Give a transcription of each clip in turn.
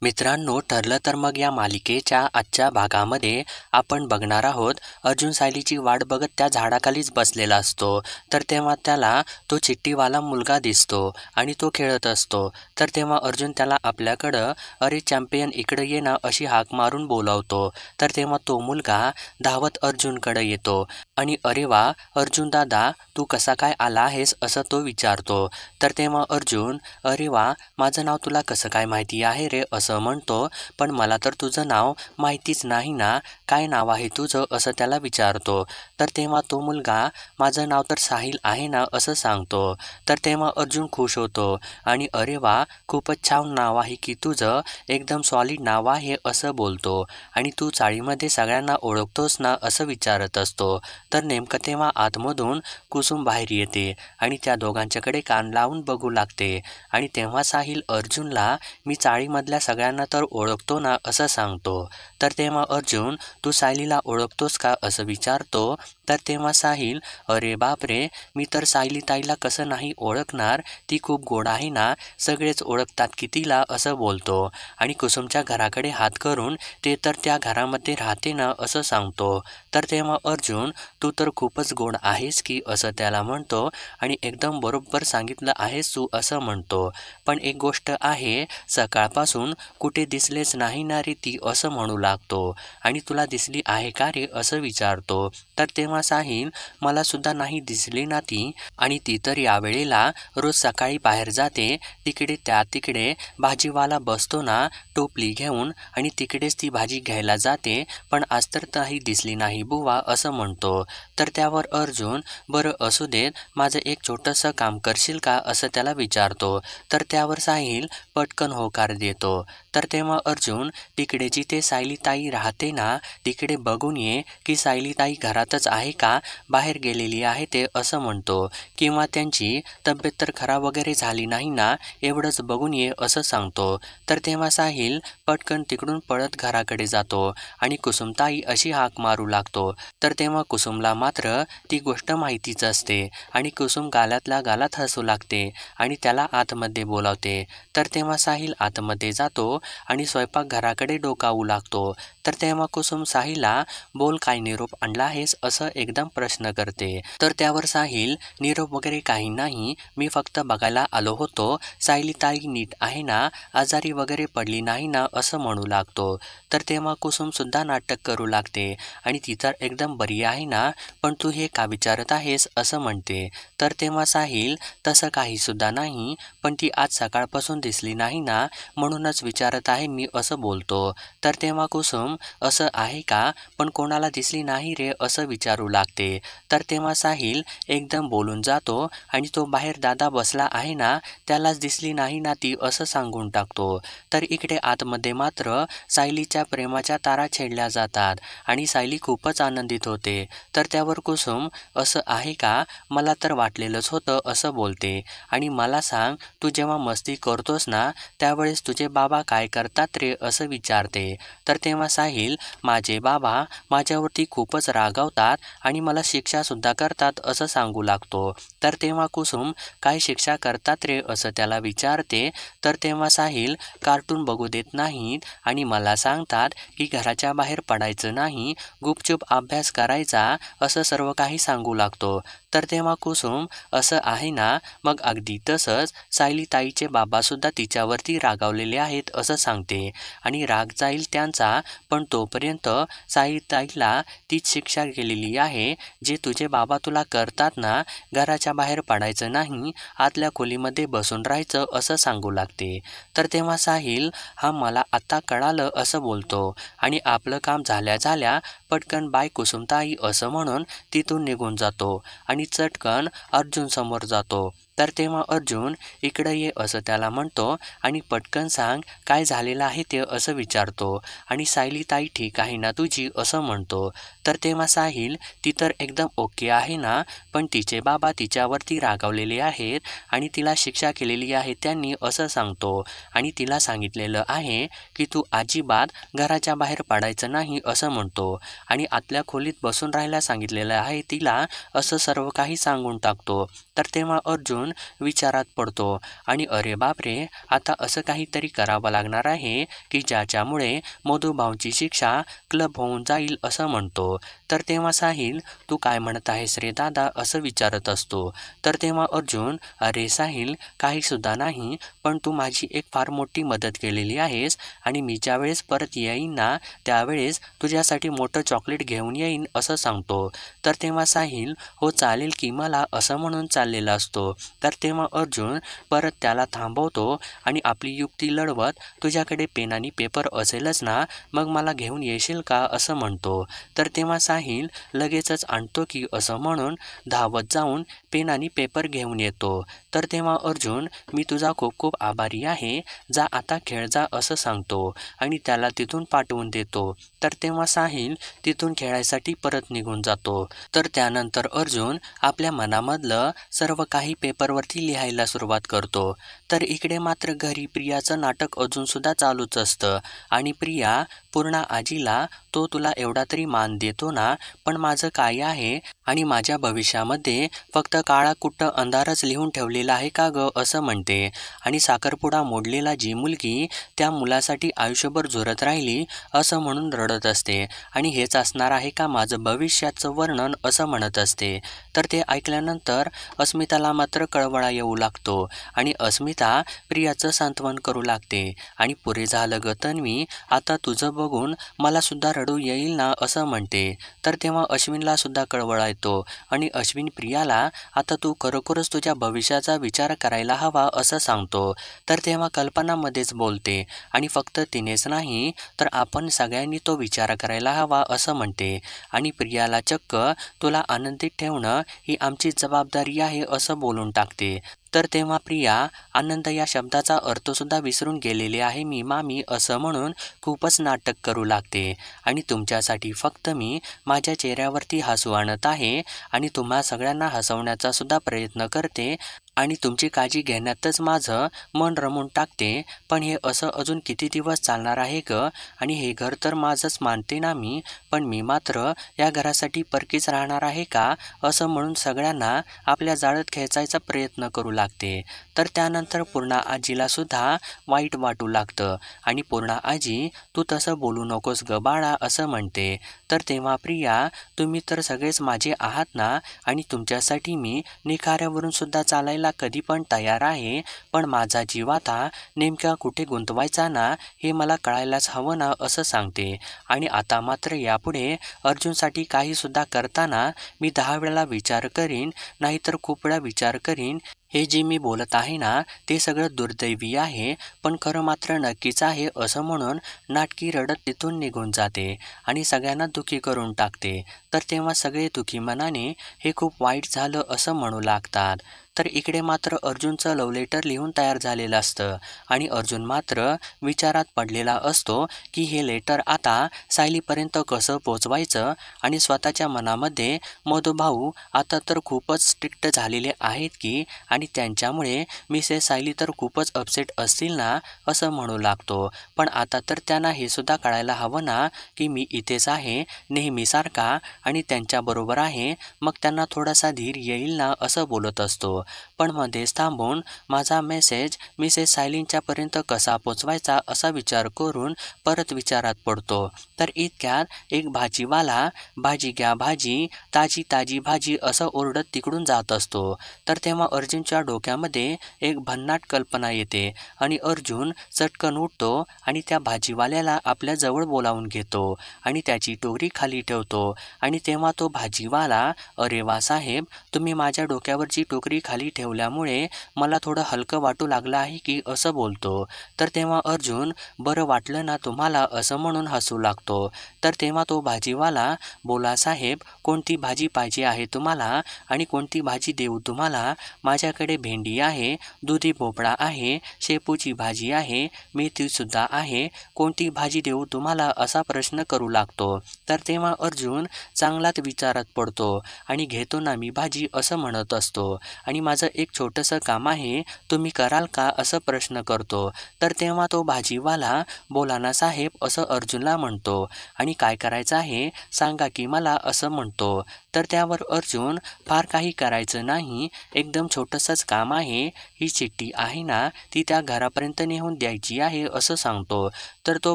मित्रांनो, ठरलं तर मग या मालिकेच्या आजच्या भागामध्ये आपण बघणार आहोत. अर्जुन सायलीची वाट बघत त्या झाडाखालीच बसलेला असतो. तर तेव्हा त्याला तो चिठ्ठीवाला मुलगा दिसतो आणि तो खेळत असतो. तर तेव्हा अर्जुन त्याला आपल्याकडं "अरे चॅम्पियन, इकडे ये ना" अशी हाक मारून बोलावतो. तर तेव्हा तो मुलगा धावत अर्जुनकडे येतो आणि "अरे वा अर्जुन दादा, तू कसा काय आला आहेस?" असं तो विचारतो. तर तेव्हा अर्जुन "अरे वा, माझं नाव तुला कसं काय माहिती आहे रे?" असं म्हणतो. "पण मला तर तुझं नाव माहितीच नाही ना, काय नाव आहे तुझं?" असं त्याला विचारतो. तर तेव्हा तो मुलगा "माझं नाव तर साहिल आहे ना" असं सांगतो. तर तेव्हा अर्जुन खुश होतो आणि "अरे वा, खूपच छान नाव आहे की तुझं, एकदम सॉलिड नाव आहे" असं बोलतो. "आणि तू चाळीमध्ये सगळ्यांना ओळखतोस ना?" असं विचारत असतो. तर नेमकं तेव्हा आतमधून कुसुम बाहेर येते आणि त्या दोघांच्याकडे कान लावून बघू लागते आणि तेव्हा साहिल अर्जुनला "मी चाळीमधल्या सगळ्यांना तर ओळखतो ना" असं सांगतो. तर तेव्हा अर्जुन "तू सायलीला ओळखतोस का?" असं विचारतो. तर तेव्हा साहिल "अरे बापरे, मी तर सायली ताईला कसं नाही ओळखणार, ती खूप गोड आहे ना, सगळेच ओळखतात की तिला" असं बोलतो आणि कुसुमच्या घराकडे हात करून "ते तर त्या घरामध्ये राहते ना" असं सांगतो. तर तेव्हा अर्जुन "तू तर खूपच गोड आहेस की" असं त्याला म्हणतो आणि "एकदम बरोबर सांगितलं आहेस तू" असं म्हणतो. "पण एक गोष्ट आहे, सकाळपासून कुठे दिसलेच नाही ना रे ती" असं म्हणू लागतो आणि "तुला दिसली आहे का रे?" असं विचारतो. तर तेव्हा साहिल "मला सुद्धा नाही दिसली ना ती, आणि ती तर यावेळेला रोज सकाळी बाहेर जाते, तिकडे भाजीवाला बसतो ना टोपली घेऊन, आणि तिकडेच ती भाजी घ्यायला जाते, पण आज तर काही दिसली नाही बुवा" असं म्हणतो. तर त्यावर अर्जुन "बरं असू देत, माझं एक छोटंसं काम करशील का?" असं त्याला विचारतो. तर त्यावर साहिल पटकन होकार देतो. तर तेव्हा अर्जुन "तिकडे जिथे सायलीताई राहते ना, तिकडे बघून ये की सायलीताई घरातच आहे का बाहेर गेलेली आहे ते" असं म्हणतो. "किंवा त्यांची तब्येत तर खराब वगैरे झाली नाही ना, एवढंच बघून ये" असं सांगतो. तर तेव्हा साहिल पटकन तिकडून पळत घराकडे जातो आणि कुसुमताई अशी हाक मारू लागतो. तर तेव्हा कुसुमला मात्र ती गोष्ट माहितीच असते आणि कुसुम गालातल्या गालात हसू लागते आणि त्याला आतमध्ये बोलावते. तर तेव्हा साहिल आतमध्ये जातो आणि स्वयंपाकघराकडे डोकावू लागतो. तर तेव्हा कुसुम साहिलला "बोल, काय निरोप आणला आहेस?" असं एकदम प्रश्न करते. तर त्यावर साहिल "निरोप वगैरे काही नाही, मी फक्त बघायला आलो होतो, सायलीताई नीट आहे ना, आजारी वगैरे पडली नाही ना" असं म्हणू लागतो. तर तेव्हा कुसुम सुद्धा नाटक करू लागते आणि "ती तर एकदम बरी आहे ना, पण तू हे का विचारत आहेस?" असं म्हणते. तर तेव्हा साहिल "तसं काही सुद्धा नाही, पण ती आज सकाळपासून दिसली नाही ना, म्हणूनच विचारत आहे मी" असं बोलतो. तर तेव्हा कुसुम "असं आहे का, पण कोणाला दिसली नाही रे" असं विचारू लागते. तर तेव्हा साहिल एकदम बोलून जातो आणि "तो बाहेर दादा बसला आहे ना, त्यालाच दिसली नाही ना ती" असं सांगून टाकतो. तर इकडे आतमध्ये मात्र सायलीच्या प्रेमाच्या तारा छेडल्या जातात आणि सायली खूपच आनंदित होते. तर त्यावर कुसुम "असं आहे का, मला तर वाटलेलंच होतं" असं बोलते आणि "मला सांग, तू जेव्हा मस्ती करतोस ना, त्यावेळेस तुझे बाबा काय करतात रे?" असं विचारते. तर तेव्हा साहिल "माझे बाबा माझ्यावरती खूपच रागावतात आणि मला शिक्षासुद्धा करतात" असं सांगू लागतो. तर तेव्हा कुसुम "काय शिक्षा करतात रे?" असं त्याला विचारते. तर तेव्हा साहिल "कार्टून बघू देत नाहीत आणि मला सांगतात की घराच्या बाहेर पडायचं नाही, गुपचूप अभ्यास करायचा" असं सर्व काही सांगू लागतो. तर तेव्हा कुसुम "असं आहे ना, मग अगदी तसंच सायलीताईचे बाबासुद्धा तिच्यावरती रागावलेले आहेत" असं सांगते आणि राग जाईल त्यांचा, पण तोपर्यंत सायलीताईला तीच शिक्षा केलेली आहे, "जे तुझे बाबा तुला करतात ना, घराच्या बाहेर पडायचं नाही, आतल्या खोलीमध्ये बसून राहायचं" असं सांगू लागते. तर तेव्हा साहिल "हा, मला आत्ता कळालं" असं बोलतो आणि आपलं काम झाल्या पटकन "बाय कुसुमताई" असं म्हणून तिथून निघून जातो आणि चटकन अर्जुन समोर जातो. तर तेव्हा अर्जुन "इकडे ये" असं त्याला म्हणतो आणि "पटकन सांग, काय झालेलं आहे ते" असं विचारतो आणि "सायलीताई ठीक आहे ना तुझी?" असं म्हणतो. तर तेव्हा साहिल "ती तर एकदम ओके आहे ना, पण तिचे बाबा तिच्यावरती रागावलेले आहेत आणि तिला शिक्षा केलेली आहे त्यांनी" असं सांगतो आणि "तिला सांगितलेलं आहे की तू अजिबात घराच्या बाहेर पडायचं नाही" असं म्हणतो आणि "आतल्या खोलीत बसून राहायला सांगितलेलं आहे तिला" असं सर्व काही सांगून टाकतो. तर तेव्हा अर्जुन विचारात पडतो आणि अरे बापरे, आता असं काहीतरी करावं लागणार आहे की ज्याच्यामुळे मधुभाऊंची शिक्षा क्लब होऊन जाईल असं म्हणतो. तर तेव्हा साहिल, तू काय म्हणत आहेस रे दादा, असं विचारत असतो. तर तेव्हा अर्जुन, अरे साहिल, काहीसुद्धा नाही, पण तू माझी एक फार मोठी मदत केलेली आहेस आणि मी ज्यावेळेस परत येईन ना त्यावेळेस तुझ्यासाठी मोठं चॉकलेट घेऊन येईन असं सांगतो. तर तेव्हा साहिल, हो चालेल की, मला असं म्हणून चाललेला असतो. तर तेव्हा अर्जुन परत त्याला थांबवतो आणि आपली युक्ती लढवत, तुझ्याकडे पेन आणि पेपर असेलच ना, मग मला घेऊन येशील का असं म्हणतो. तर तेव्हा साहिल लगेचच आणतो की असं म्हणून धावत जाऊन पेन आणि पेपर घेऊन येतो. तर तेव्हा अर्जुन, मी तुझा खूप खूप आभारी आहे, जा आता खेळ जा असं सांगतो आणि त्याला तिथून पाठवून देतो. तर तेव्हा साहिल तिथून खेळायसाठी परत निघून जातो. तर त्यानंतर अर्जुन आपल्या मनामधलं सर्व काही पेपरवरती लिहायला सुरुवात करतो. तर इकडे मात्र घरी प्रियाचं नाटक अजूनसुद्धा चालूच असतं आणि प्रिया पूर्ण आजीला, तो तुला एवढा तरी मान देतो ना, पण माझं काय आहे आणि माझ्या भविष्यामध्ये फक्त काळा कुट्ट अंधारच लिहून ठेवलेला आहे का गं असं म्हणते. आणि साखरपुडा मोडलेला जी मुलगी त्या मुलासाठी आयुष्यभर झुरत राहिली असं म्हणून रडत असते आणि हेच असणार आहे का माझं भविष्याचं वर्णन असं म्हणत असते. तर ते ऐकल्यानंतर अस्मिताला मात्र कळवळा येऊ लागतो आणि अस्मिता प्रियाचं सांत्वन करू लागते आणि पुरे झालं ग तन्वी, आता तुझं बघून मला सुद्धा रडू येईल ना असं म्हणते. तर तेव्हा अश्विनला सुद्धा कळवळा येतो आणि अश्विन प्रियाला, आता तू खरोखरच तुझ्या भविष्याचा विचार करायला हवा असं सांगतो. तर तेव्हा कल्पना मध्येच बोलते आणि फक्त तिनेच नाही तर आपण सगळ्यांनी तो विचार करायला हवा असं म्हणते आणि प्रियाला चक्क तुला आनंदित ठेवणं ही आमची जबाबदारी आहे असं बोलून टाकते. तर तेव्हा प्रिया, आनंद या शब्दाचा अर्थसुद्धा विसरून गेलेले आहे मी मामी असं म्हणून खूपच नाटक करू लागते आणि तुमच्यासाठी फक्त मी माझ्या चेहऱ्यावरती हसू आणत आहे आणि तुम्हा सगळ्यांना हसवण्याचा सुद्धा प्रयत्न करते आणि तुमची काळजी घेण्यातच माझं मन रमून टाकते. पण हे असं अजून किती दिवस चालणार आहे ग, आणि हे घर तर माझंच मानते ना मी, पण मी मात्र या घरासाठी परकीच राहणार आहे का असं म्हणून सगळ्यांना आपल्या जाळ्यात खेचायचा प्रयत्न करू लागते. तर त्यानंतर पूर्णा आजीला सुद्धा वाईट वाटू लागतं आणि पूर्णा आजी, तू तसं बोलू नकोस ग बाळा असं म्हणते. तर तेव्हा प्रिया, तुम्ही तर सगळेच माझे आहात ना आणि तुमच्यासाठी मी निखाऱ्यावरून सुद्धा चालायला कधी पण तयार आहे, पण माझा जीव आता नेमका कुठे गुंतवायचा ना हे मला कळायलाच हवं ना असं सांगते. आणि आता मात्र यापुढे अर्जुनसाठी काहीसुद्धा करताना मी 10 वेळा विचार करीन, नाहीतर खूप वेळा विचार करीन. हे जे मी बोलत आहे ना ते सगळं दुर्दैवी आहे, पण खरं मात्र नक्कीच आहे असं म्हणून नाटकी रडत तिथून निघून जाते आणि सगळ्यांना दुःखी करून टाकते. तर तेव्हा सगळे दुःखी मनाने हे खूप वाईट झालं असं म्हणू लागतात. तर इकडे मात्र अर्जुनचं लव्ह लेटर लिहून तयार झालेलं असतं आणि अर्जुन मात्र विचारात पडलेला असतो की हे लेटर आता सायलीपर्यंत कसं पोचवायचं आणि स्वतःच्या मनामध्ये मधुभाऊ आता तर खूपच स्ट्रिक्ट झालेले आहेत की, आणि त्यांच्यामुळे मिसेस सायली तर खूपच अपसेट असतील ना असं म्हणू लागतो. पण आता तर त्यांना हे सुद्धा कळायला हवं ना की मी इथेच आहे नेहमीसारखा आणि त्यांच्याबरोबर आहे, मग त्यांना थोडासा धीर येईल ना असं बोलत असतो. पण मध्येच थांबून माझा मेसेज मिसेस सायलींच्यापर्यंत कसा पोचवायचा असा विचार करून परत विचारात पडतो. तर इतक्यात एक भाजीवाला, भाजी घ्या भाजी, ताजी ताजी भाजी असं ओरडत तिकडून जात असतो. तर तेव्हा अर्जुनच्या डोक्यामध्ये एक भन्नाट कल्पना येते आणि अर्जुन चटकन उठतो आणि त्या भाजीवाल्याला आपल्या जवळ बोलावून घेतो आणि त्याची टोकरी खाली ठेवतो आणि तेव्हा तो भाजीवाला, अरे वा साहेब, तुम्ही माझ्या डोक्यावरची टोकरी खाली ठेवल्यामुळे मला थोडं हलकं वाटू लागलं आहे की असं बोलतो. तर तेव्हा अर्जुन, बरं वाटलं ना तुम्हाला असं म्हणून हसू लागतो. तर तेव्हा तो भाजीवाला, बोला साहेब, कोणती भाजी पाहिजे आहे तुम्हाला आणि कोणती भाजी देऊ तुम्हाला? माझ्याकडे भेंडी आहे, दुधी भोपळा आहे, शेपूची भाजी आहे, मेथीसुद्धा आहे, कोणती भाजी देऊ तुम्हाला असा प्रश्न करू लागतो. तर तेव्हा अर्जुन चांगलाच विचारात पडतो आणि घेतो ना मी भाजी असं म्हणत असतो आणि माझं एक छोटंसं काम आहे, तुम्ही कराल का असं प्रश्न करतो. तर तेव्हा तो भाजीवाला, बोला ना साहेब असं अर्जुनला म्हणतो आणि काय करायचं आहे सांगा की मला असं म्हणतो. तर त्यावर अर्जुन, फार काही करायचं नाही, एकदम छोटंसंच काम आहे, ही चिठ्ठी आहे ना ती त्या घरापर्यंत नेऊन द्यायची आहे असं सांगतो. तर तो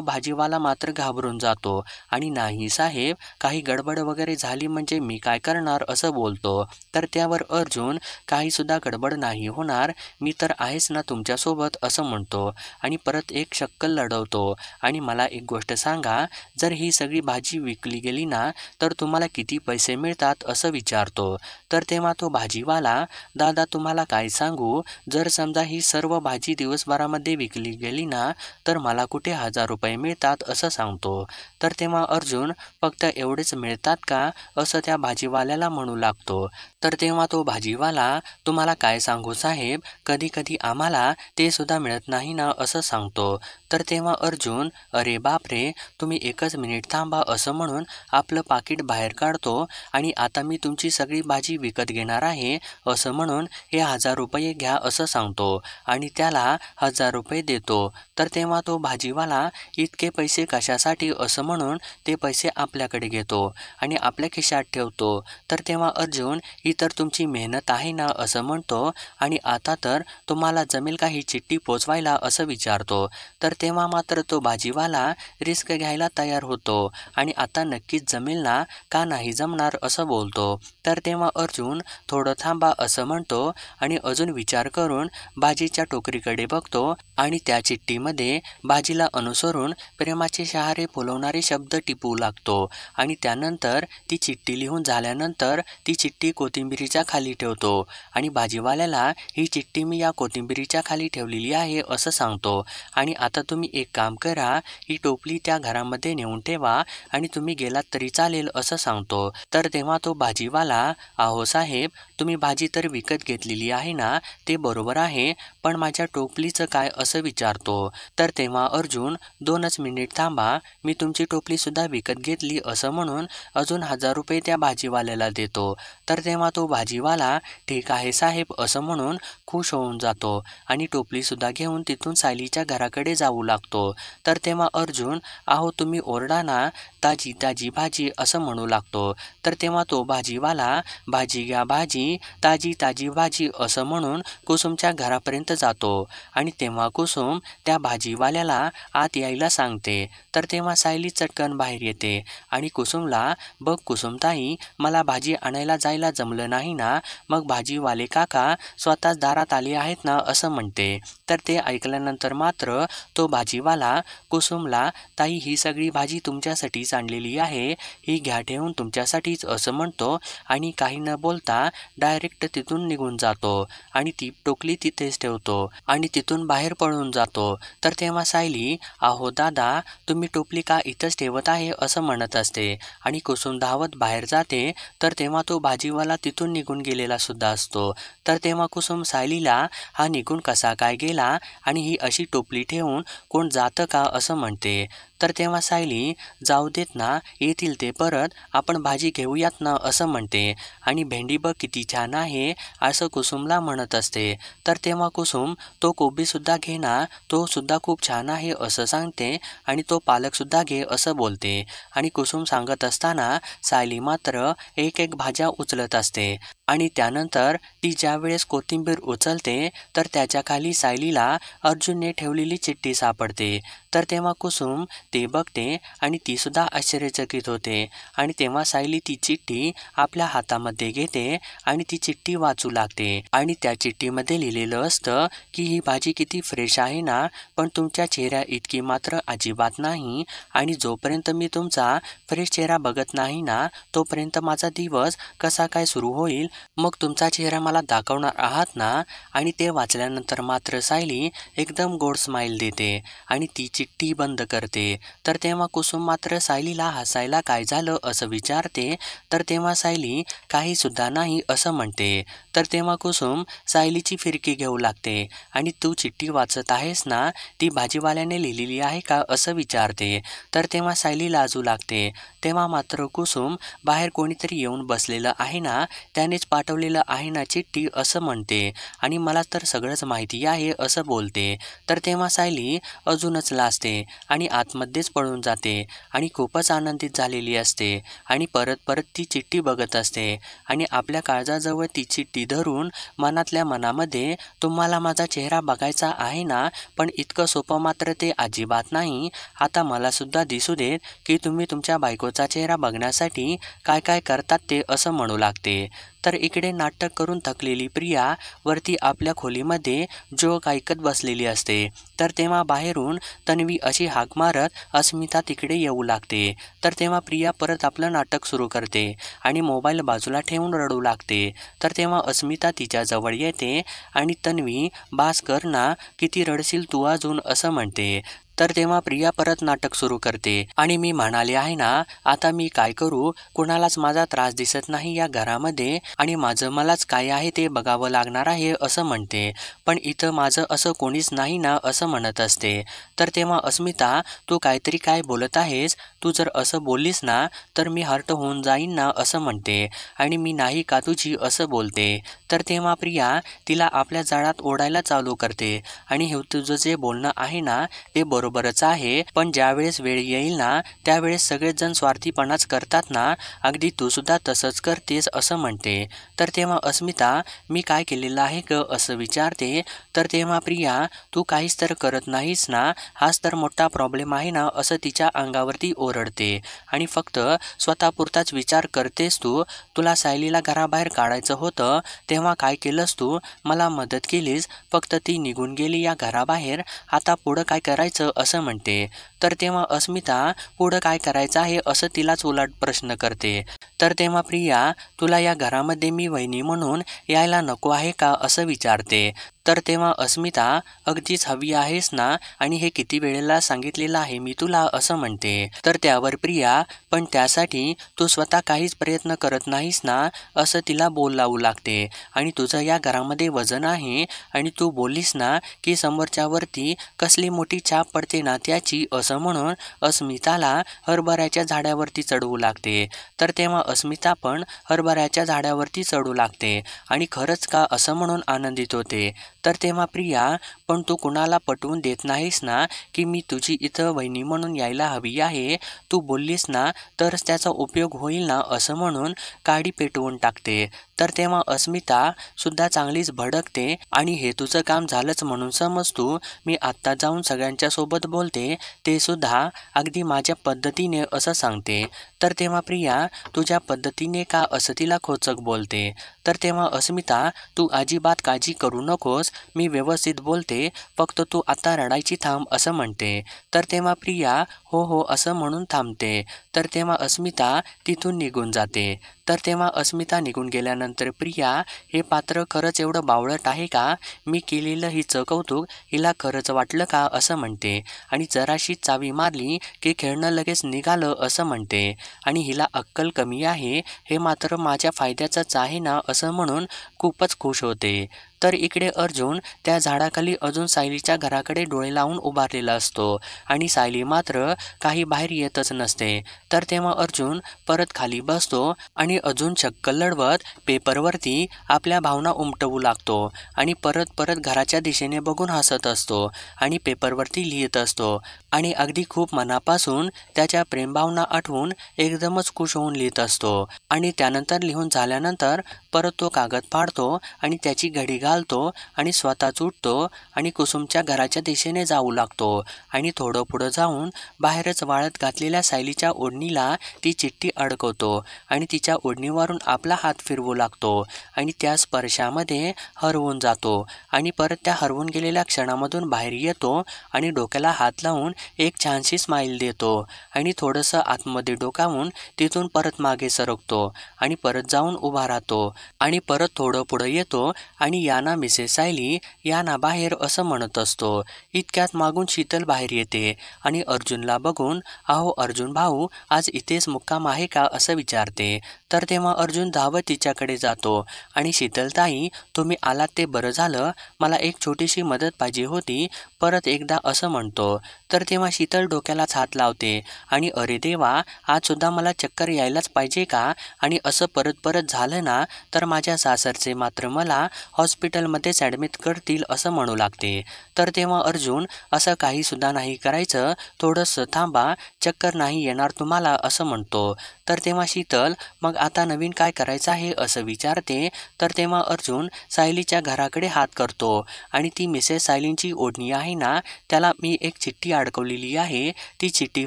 भाजीवाला मात्र घाबरून जातो आणि नाही साहेब, काही गडबड वगैरे झाली म्हणजे मी काय करणार असं बोलतो. तर त्यावर अर्जुन, काहीसुद्धा गडबड नाही होणार, मी तर आहेच ना तुमच्यासोबत असं म्हणतो आणि परत एक शक्कल लढवतो. आणि मला एक गोष्ट सांगा, जर ही सगळी भाजी विकली गेली ना तर तुम्हाला किती पैसे मिळतात असं विचारतो. तर तेव्हा तो भाजीवाला, दादा तुम्हाला काय सांगू, जर समजा ही सर्व भाजी दिवसभरामध्ये विकली गेली ना तर मला कुठे 1000 रुपये मिळतात असं सांगतो. तर तेव्हा अर्जुन, फक्त एवढेच मिळतात का असं त्या भाजीवाल्याला म्हणू लागतो. तर तेव्हा तो भाजीवाला, तुम्हाला काय सांगू साहेब, कधी कधी आम्हाला ते सुद्धा मिळत नाही ना असं सांगतो. तर तेव्हा अर्जुन, अरे बापरे, तुम्ही एकच मिनिट थांबा असं म्हणून आपलं पाकीट बाहेर काढतो आणि आता मी तुमची सगळी भाजी विकत घेणार आहे असं म्हणून हे 1000 रुपये घ्या असं सांगतो आणि त्याला 1000 रुपये देतो. तर तेव्हा तो भाजीवाला, इतके पैसे कशासाठी असं म्हणून ते पैसे आपल्याकडे घेतो आणि आपल्या खिशात ठेवतो. तर तेव्हा अर्जुन, ही तर तुमची मेहनत आहे ना असं म्हणतो आणि आता तर तुम्हाला जमेल का ही चिठ्ठी पोचवायला असं विचारतो. तर तेव्हा मात्र तो भाजीवाला रिस्क घ्यायला तयार होतो आणि आता नक्कीच जमेल ना, का नाही जमणार असं बोलतो. तर तेव्हा अर्जुन, थोडं थांबा असं म्हणतो आणि अजून विचार करून भाजीच्या टोकरीकडे बघतो आणि त्या चिठ्ठीमध्ये भाजीला अनुसरून प्रेमाचे शहारे फुलवणारे शब्द टिपू लागतो आणि त्यानंतर ती चिठ्ठी लिहून झाल्यानंतर ती चिठ्ठी कोथिंबिरीच्या खाली ठेवतो आणि भाजीवाल्याला, ही चिठ्ठी मी या कोथिंबिरीच्या खाली ठेवलेली आहे असं सांगतो आणि आता तुम्ही एक काम करा, ही टोपली त्या घरामध्ये नेऊन ठेवा आणि तुम्ही गेलात तरी चालेल असं सांगतो. तर तेव्हा तो भाजीवाला, अहो साहेब, तुम्ही भाजी तर विकत घेतलेली आहे ना ते बरोबर आहे, पण माझ्या टोपलीचं काय असं विचारतो. तर तेव्हा अर्जुन, 2च मिनिट थांबा, मी तुमची टोपलीसुद्धा विकत घेतली असं म्हणून अजून 1000 रुपये त्या भाजीवाल्याला देतो. तर तेव्हा तो भाजीवाला, ठीक आहे साहेब असं म्हणून खुश होऊन जातो आणि टोपलीसुद्धा घेऊन तिथून सायलीच्या घराकडे जाऊ लागतो. तर तेव्हा अर्जुन, अहो तुम्ही ओरडा ना, ताजी ताजी भाजी असं म्हणू लागतो. तर तेव्हा तो भाजीवाला, भाजी घ्या भाजी, ताजी ताजी भाजी असं म्हणून कुसुमच्या घरापर्यंत जातो आणि तेव्हा कुसुम त्या भाजीवाल्याला आत यायला सांगते. तर तेव्हा सायली चटकन बाहेर येते आणि कुसुमला, बघ कुसुमताई, मला भाजी आणायला जायला जमलं नाही ना, मग भाजीवाले काका स्वतःच दारात आले आहेत ना असं म्हणते. तर ते ऐकल्यानंतर मात्र तो भाजीवाला कुसुमला, ताई ही सगळी भाजी तुमच्यासाठीच आणलेली आहे, ही घ्या ठेवून तुमच्यासाठीच असं म्हणतो आणि काही न बोलता डायरेक्ट तिथून निघून जातो आणि ती टोकली तिथेच ठेवतो आणि तिथून बाहेर पळून जातो. तर तेव्हा सायली, अहो दादा, तुम्ही टोपली का इथंच ठेवत आहे असं म्हणत असते आणि कुसुम धावत बाहेर जाते. तर तेव्हा तो भाजीवाला तिथून निघून गेलेला सुद्धा असतो. तर तेव्हा कुसुम सायलीला, हा निघून कसा काय गेला आणि ही अशी टोपली ठेवून कोण जातं का असं म्हणते. तर तेव्हा सायली, जाऊ देत ना, येतील ते परत, आपण भाजी घेऊयात ना असं म्हणते आणि भेंडी बघ किती छान आहे असं कुसुमला म्हणत असते. तर तेव्हा कुसुम, तो कोबीसुद्धा घे ना, तो सुद्धा खूप छान आहे असं सांगते आणि तो पालकसुद्धा घे असं बोलते आणि कुसुम सांगत असताना सायली मात्र एक एक भाज्या उचलत असते आणि त्यानंतर ती ज्या वेळेस कोथिंबीर उचलते तर त्याच्या खाली सायलीला अर्जुनने ठेवलेली चिठ्ठी सापडते. तर तेव्हा कुसुम ते बघते आणि ती सुद्धा आश्चर्यचकित होते आणि तेव्हा सायली ती चिठ्ठी आपल्या हातामध्ये घेते आणि ती चिठ्ठी वाचू लागते आणि त्या चिठ्ठीमध्ये लिहिलेलं असतं की ही भाजी किती फ्रेश आहे ना, पण तुमच्या चेहऱ्या इतकी मात्र अजिबात नाही आणि जोपर्यंत मी तुमचा फ्रेश चेहरा बघत नाही ना तोपर्यंत माझा दिवस कसा काय सुरू होईल, मग तुमचा चेहरा मला दाखवणार आहात ना. आणि ते वाचल्यानंतर मात्र सायली एकदम गोड स्माईल देते आणि ती चिठ्ठी बंद करते. तर तेव्हा कुसुम मात्र सायलीला हसायला काय झालं असं विचारते. तर तेव्हा सायली, काही सुद्धा नाही असं म्हणते. तर तेव्हा कुसुम सायलीची फिरकी घेऊ लागते आणि तू चिठ्ठी वाचत आहेस ना, ती भाजीवाल्याने लिहिलेली आहे का असं विचारते. तर तेव्हा सायली लाजू लागते. तेव्हा मात्र कुसुम, बाहेर कोणीतरी येऊन बसलेलं आहे ना, त्यानेच पाठवलेलं आहे ना चिठ्ठी असं म्हणते आणि मला तर सगळंच माहिती आहे असं बोलते. तर तेव्हा सायली अजूनच लाजते आणि आतमध्ये मध्येच पळून जाते आणि खूपच आनंदित झालेली असते आणि परत परत ती चिठ्ठी बघत असते आणि आपल्या काळजाजवळ ती चिठ्ठी धरून मनातल्या मनामध्ये तुम्हाला माझा चेहरा बघायचा आहे ना, पण इतकं सोपं मात्र ते अजिबात नाही. आता मला सुद्धा दिसू देत की तुम्ही तुमच्या बायकोचा चेहरा बघण्यासाठी काय काय करतात ते, असं म्हणू लागते. तर इकडे नाटक करून थकलेली प्रिया वरती आपल्या खोलीमध्ये जोक ऐकत बसलेली असते. तर तेव्हा बाहेरून तन्वी अशी हाक मारत अस्मिता तिकडे येऊ लागते. तर तेव्हा प्रिया परत आपलं नाटक सुरू करते आणि मोबाईल बाजूला ठेवून रडू लागते. तर तेव्हा अस्मिता तिच्याजवळ येते आणि तन्वी, बास कर ना, किती रडशील तू अजून, असं म्हणते. तर तेव्हा प्रिया परत नाटक सुरू करते आणि मी म्हणाले आहे ना, आता मी काय करू, कुणालाच माझा त्रास दिसत नाही या घरामध्ये आणि माझं मलाच काय आहे ते बघावं लागणार आहे, असं म्हणते. पण इथं माझं असं कोणीच नाही ना, असं म्हणत असते. तर तेव्हा अस्मिता, तू काहीतरी काय बोलत आहेस, तू जर असं बोललीस ना तर मी हर्ट होऊन जाईन ना, असं म्हणते आणि मी नाही का तुझी, असं बोलते. तर तेव्हा प्रिया तिला आपल्या जाळ्यात ओढायला चालू करते आणि हे तुझं जे बोलणं आहे ना ते बरोबरच आहे, पण ज्यावेळेस वेळ येईल ना त्यावेळेस सगळेच जण स्वार्थीपणाच करतात ना, अगदी तू सुद्धा तसंच करतेस, असं म्हणते. तर तेव्हा अस्मिता, मी काय केलेलं आहे ग, असं विचारते. तर तेव्हा प्रिया, तू काहीच तर करत नाहीस ना, हाच तर मोठा प्रॉब्लेम आहे ना, असं तिच्या अंगावरती ओरडते आणि फक्त स्वतःपुरताच विचार करतेस तू. तुला सायलीला घराबाहेर काढायचं होतं तेव्हा काय केलंस तू, मला मदत केलीस, फक्त ती निघून गेली या घराबाहेर, आता पुढं काय करायचं, असं म्हणते. तर तेव्हा अस्मिता पुढं काय करायचं आहे असं तिलाच उलट प्रश्न करते. तर तेव्हा प्रिया, तुला या घरामध्ये मी वहिनी म्हणून यायला नको आहे का, असं विचारते. तर तेव्हा अस्मिता, अगदीच हवी आहेस ना, आणि हे किती वेळेला सांगितलेलं आहे मी तुला, असं म्हणते. तर त्यावर प्रिया, पण त्यासाठी तू स्वतः काहीच प्रयत्न करत नाहीस ना, असं तिला बोल लावू लागते आणि तुझं या घरामध्ये वजन आहे आणि तू बोललीस ना की समोरच्यावरती कसली मोठी छाप पडते ना त्याची, असं म्हणून अस्मिताला हरभऱ्याच्या झाडावरती चढवू लागते. तर तेव्हा अस्मिता पण हरभऱ्याच्या झाडावरती चढू लागते आणि खरंच का, असं म्हणून आनंदित होते. तर तेव्हा प्रिया, पण तू कुणाला पटवून देत नाहीस ना की मी तुझी इथं वहिनी म्हणून यायला हवी आहे, तू बोललीस ना तरच त्याचा उपयोग होईल ना, असं म्हणून काडी पेटवून टाकते. तर तेव्हा अस्मिता सुद्धा चांगलीच भडकते आणि हे तुझं काम झालंच म्हणून समज तू, मी आत्ता जाऊन सगळ्यांच्या सोबत बोलते, ते सुद्धा अगदी माझ्या पद्धतीने, असं सांगते. तर तेव्हा प्रिया तुझ्या पद्धतीने का, असं तिला खोचक बोलते. तर तेव्हा अस्मिता, तू अजिबात काळजी करू नकोस, मी व्यवस्थित बोलते, फक्त तू आता रडायची थांब, असं म्हणते. तर तेव्हा प्रिया हो हो असं म्हणून थांबते. तर तेव्हा अस्मिता तिथून निघून जाते. तर तेव्हा अस्मिता निघून गेल्यानंतर प्रिया, हे पात्र खरंच एवढं बावळट आहे का, मी केलेलं हिचं कौतुक हिला खरंच वाटलं का, असं म्हणते आणि जराशी चावी मारली की खेळणं लगेच निघालं, असं म्हणते आणि हिला अक्कल कमी आहे, हे मात्र माझ्या फायद्याचंच आहे ना, असं म्हणून खूपच खुश होते. तर इकडे अर्जुन त्या झाडाखाली अजून सायलीच्या घराकडे डोळे लावून उभारलेला असतो आणि सायली मात्र काही बाहेर येतच नसते. तर तेव्हा अर्जुन परत खाली बसतो आणि अजून चक्क लढवत पेपरवरती आपल्या भावना उमटवू लागतो आणि परत परत घराच्या दिशेने बघून हसत असतो आणि पेपरवरती लिहित असतो आणि अगदी खूप मनापासून त्याच्या प्रेमभावना आठवून एकदमच खुश होऊन लिहित असतो आणि त्यानंतर लिहून झाल्यानंतर परत तो कागद फाडतो आणि त्याची घडी घालतो आणि स्वतःच उठतो आणि कुसुमच्या घराच्या दिशेने जाऊ लागतो आणि थोडं पुढं जाऊन बाहेरच वाळत घातलेल्या सायलीच्या ओढणीला ती चिठ्ठी अडकवतो आणि तिच्या ओढणीवरून आपला हात फिरवू लागतो आणि त्या स्पर्शामध्ये हरवून जातो आणि परत त्या हरवून गेलेल्या क्षणामधून बाहेर येतो आणि डोक्याला हात लावून एक छानशी स्माईल देतो आणि थोडंसं आतमध्ये डोकावून तिथून परत मागे सरकतो आणि परत जाऊन उभा राहतो आणि परत थोडं पुढं येतो आणि या ना मिसेस सायली, या ना बाहेर, असं म्हणत असतो. इतक्यात मागून शीतल बाहेर येते आणि अर्जुनला बघून, अहो अर्जुन भाऊ, आज इथेच मुक्काम आहे का, असं विचारते. तर तेव्हा अर्जुन धावत तिच्याकडे जातो आणि शीतलताई, तुम्ही आलात ते बरं झालं, मला एक छोटीशी मदत पाहिजे होती, परत एकदा असं म्हणतो. तर तेव्हा शीतल डोक्यालाच हात लावते आणि अरे देवा, आज सुद्धा मला चक्कर यायलाच पाहिजे का, आणि असं परत परत झालं ना तर माझ्या सासरचे मात्र मला हॉस्पिटलमध्येच ॲडमिट करतील असं म्हणू लागते. तर तेव्हा अर्जुन असं काहीसुद्धा नाही करायचं, थोडंसं थांबा, चक्कर नाही येणार तुम्हाला असं म्हणतो. तर तेव्हा शीतल मग आता नवीन काय करायचं आहे असं विचारते. तर तेव्हा अर्जुन सायलीच्या घराकडे हात करतो आणि ती मिसेस सायलींची ओढणी आहे ना, त्याला मी एक चिठ्ठी अडकवलेली आहे, ती चिठ्ठी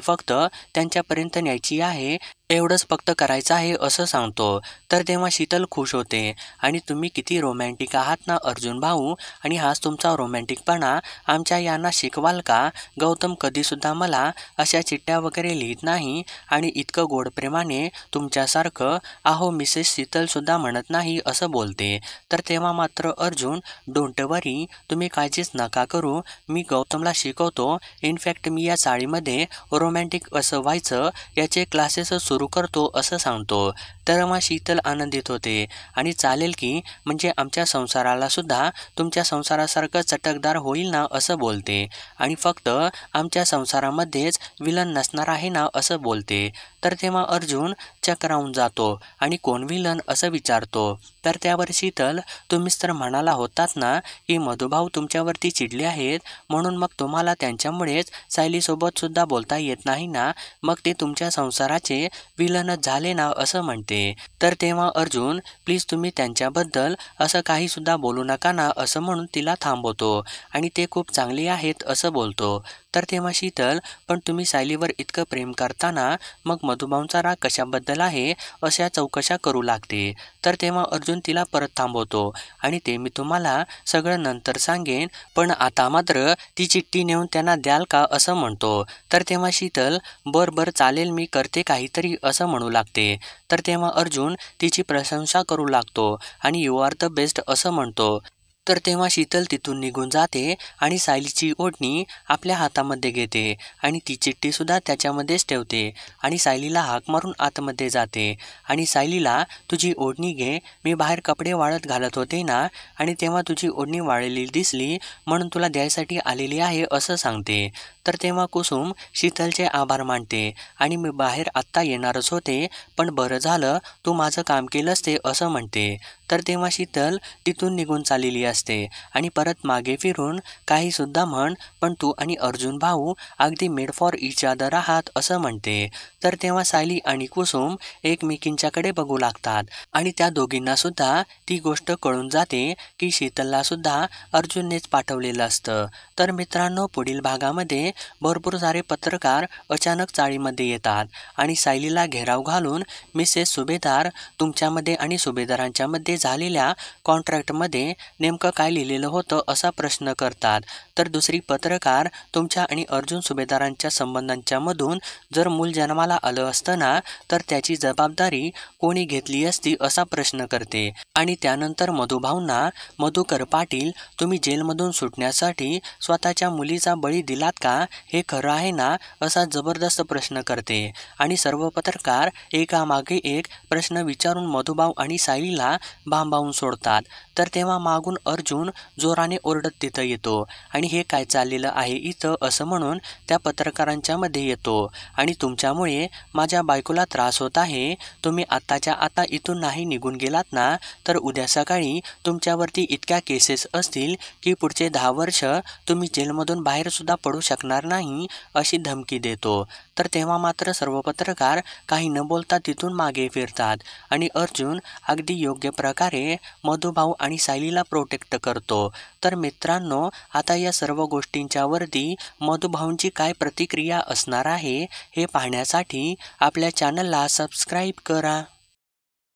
फक्त त्यांच्यापर्यंत न्यायची आहे, एवढंच फक्त करायचं आहे असं सांगतो. तर तेव्हा शीतल खुश होते आणि तुम्ही किती रोमॅन्टिक आहात ना अर्जुन भाऊ, आणि हाच तुमचा रोमॅन्टिकपणा आमच्या यांना शिकवाल का? गौतम कधीसुद्धा मला अशा चिठ्ठ्या वगैरे लिहित नाही आणि इतकं गोड प्रेमाने तुमच्यासारखं आहो मिसेस शीतलसुद्धा म्हणत नाही असं बोलते. तर तेव्हा मात्र अर्जुन डोंट वरी, तुम्ही काळजीच नका करू, मी गौतमला शिकवतो. इनफॅक्ट मी या चाळीमध्ये रोमॅन्टिक कसं व्हायचं याचे क्लासेस सुरू करतो असं सांगतो. तर मग शीतल आनंदित होते आणि चालेल की, म्हणजे आमच्या संसाराला सुद्धा तुमच्या संसारासारखं चटकदार होईल ना असं बोलते आणि फक्त आमच्या संसारामध्येच विलन नसणार आहे ना असं बोलते. तर तेव्हा अर्जुन चक्रावून जातो आणि कोण विलन असं विचारतो. तर त्यावर शीतल, तुम्हीच तर म्हणाला होतात ना की मधुभाऊ तुमच्यावरती चिडले आहेत, म्हणून मग तुम्हाला त्यांच्यामुळेच सायलीसोबत सुद्धा बोलता येत नाही ना, मग ते तुमच्या संसाराचे विलनच झाले ना असं म्हणते. तर तेव्हा अर्जुन, प्लीज तुम्ही त्यांच्याबद्दल असं काही सुद्धा बोलू नका ना असं म्हणून तिला थांबवतो आणि ते खूप चांगले आहेत असं बोलतो. तर तेव्हा शीतल, पण तुम्ही सायलीवर इतकं प्रेम करताना मग मधुभाऊंचा राग कशाबद्दल आहे अशा चौकशा करू लागते. तर तेव्हा अर्जुन तिला परत थांबवतो आणि ते मी तुम्हाला सगळं नंतर सांगेन, पण आता मात्र ती चिठ्ठी नेऊन त्यांना द्याल का असं म्हणतो. तर तेव्हा शीतल, बरं चालेल, मी करते काहीतरी असं म्हणू लागते. तर तेव्हा अर्जुन तिची प्रशंसा करू लागतो आणि यू आर द बेस्ट असं म्हणतो. तर तेव्हा शीतल तिथून निघून जाते आणि सायलीची ओढणी आपल्या हातामध्ये घेते आणि ती चिठ्ठीसुद्धा त्याच्यामध्येच ठेवते आणि सायलीला हाक मारून आतमध्ये जाते आणि सायलीला, तुझी ओढणी घे, मी बाहेर कपडे वाळत घालत होते ना आणि तेव्हा तुझी ओढणी वाळलेली दिसली म्हणून तुला द्यायसाठी आलेली आहे असं सांगते. तर तेव्हा कुसुम शीतलचे आभार मानते आणि मी बाहेर आत्ता येणारच होते, पण बरं झालं तू माझं काम केलंस ते असं म्हणते. तर तेव्हा शीतल तिथून निघून चाललेली असते आणि परत मागे फिरून, काहीसुद्धा म्हण पण तू आणि अर्जुन भाऊ अगदी मेड फॉर इच अदर आहात असं म्हणते. तर तेव्हा सायली आणि कुसुम एकमेकींच्याकडे बघू लागतात आणि त्या दोघींना सुद्धा ती गोष्ट कळून जाते की शीतलला सुद्धा अर्जुननेच पाठवलेलं असतं. तर मित्रांनो, पुढील भागामध्ये भरपूर सारे पत्रकार अचानक चाळीमध्ये येतात आणि सायलीला घेराव घालून मिसेस सुभेदार, तुमच्यामध्ये आणि सुभेदारांच्यामध्ये झालेल्या कॉन्ट्रॅक्टमध्ये नेमकं काय लिहिलेलं होतं असा प्रश्न करतात. तर दुसरी पत्रकार, तुमच्या आणि अर्जुन सुभेदारांच्या संबंधांच्या मधून जर मूल जन्माला आलं असतं ना, तर त्याची जबाबदारी कोणी घेतली असती असा प्रश्न करते. आणि त्यानंतर मधुभाऊंना, मधुकर पाटील, तुम्ही जेलमधून सुटण्यासाठी स्वतःच्या मुलीचा बळी दिलात का, हे खरं आहे ना असा जबरदस्त प्रश्न करते आणि सर्व पत्रकार एकामागे एक प्रश्न विचारून मधुभाऊ आणि सायलीला भांबावून सोडतात. तर तेव्हा मागून अर्जुन जोराने ओरडत तिथं येतो आणि हे काय चाललेलं आहे इथं असं म्हणून त्या पत्रकारांच्या मध्ये येतो आणि तुमच्यामुळे माझ्या बायकोला त्रास होत आहे, तुम्ही आत्ताच्या आता इथून नाही निघून गेलात ना, तर उद्या सकाळी तुमच्यावरती इतक्या केसेस असतील की पुढचे 10 वर्ष तुम्ही जेलमधून बाहेर सुद्धा पडू शकणार नाही अशी धमकी देतो. तर तेव्हा मात्र सर्व पत्रकार काही न बोलता तिथून मागे फिरतात आणि अर्जुन अगदी योग्य प्रकारे मधुभाऊ आणि सायलीला प्रोटेक्ट करतो. तर मित्रांनो, आता या सर्व गोष्टींच्या वरती मधुभाऊंची काय प्रतिक्रिया असणार आहे हे पाहण्यासाठी आपल्या चॅनलला सबस्क्राईब करा.